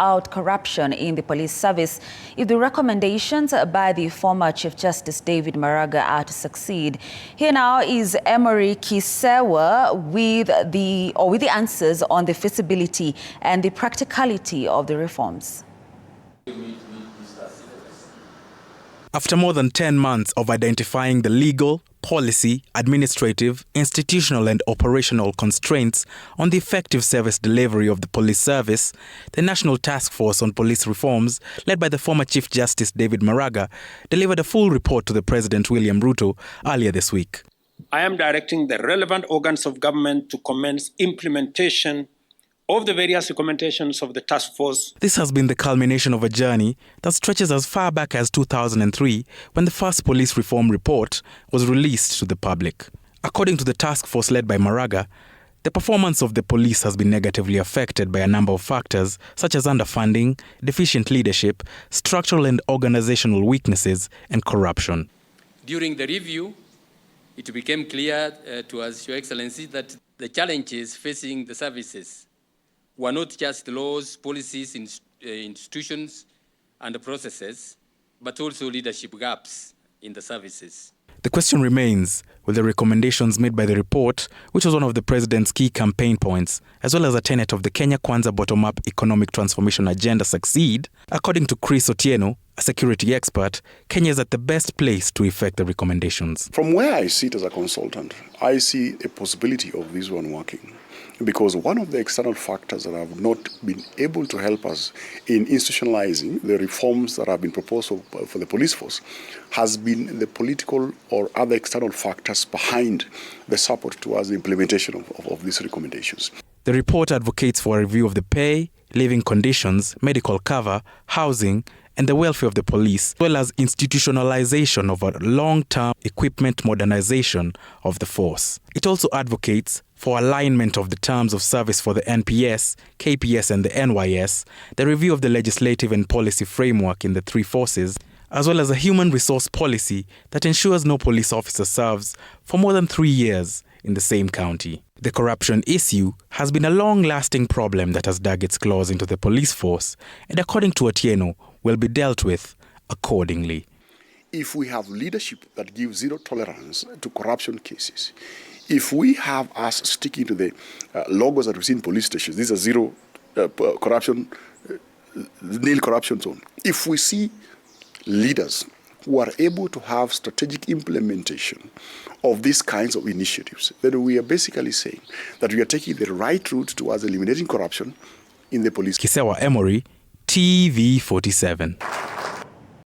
out corruption in the police service if the recommendations by the former Chief Justice David Maraga are to succeed. Here now is Emery Kisewa with the answers on the feasibility and the practicality of the reforms. After more than 10 months of identifying the legal, policy, administrative, institutional and operational constraints on the effective service delivery of the police service, the National Task Force on Police Reforms, led by the former Chief Justice David Maraga, delivered a full report to the President William Ruto earlier this week. I am directing the relevant organs of government to commence implementation of the various recommendations of the task force. This has been the culmination of a journey that stretches as far back as 2003, when the first police reform report was released to the public. According to the task force led by Maraga, the performance of the police has been negatively affected by a number of factors such as underfunding, deficient leadership, structural and organizational weaknesses, and corruption. During the review, it became clear to us, Your Excellency, that the challenges facing the services were not just laws, policies, institutions, and processes, but also leadership gaps in the services. The question remains, will the recommendations made by the report, which was one of the President's key campaign points, as well as a tenet of the Kenya Kwanza bottom-up economic transformation agenda, succeed? According to Chris Otieno, a security expert, Kenya is at the best place to effect the recommendations. From where I sit as a consultant, I see a possibility of this one working. Because one of the external factors that have not been able to help us in institutionalizing the reforms that have been proposed for the police force has been the political or other external factors behind the support towards the implementation of these recommendations. The report advocates for a review of the pay, living conditions, medical cover, housing, and the welfare of the police, as well as institutionalization of a long-term equipment modernization of the force. It also advocates for alignment of the terms of service for the NPS, KPS and the NYS, the review of the legislative and policy framework in the three forces, as well as a human resource policy that ensures no police officer serves for more than 3 years in the same county. The corruption issue has been a long-lasting problem that has dug its claws into the police force, and according to Otieno, will be dealt with accordingly. If we have leadership that gives zero tolerance to corruption cases, if we have us sticking to the logos that we see in police stations, these are zero corruption, nil corruption zone. If we see leaders who are able to have strategic implementation of these kinds of initiatives, then we are basically saying that we are taking the right route towards eliminating corruption in the police. Kisewa Emory, TV 47.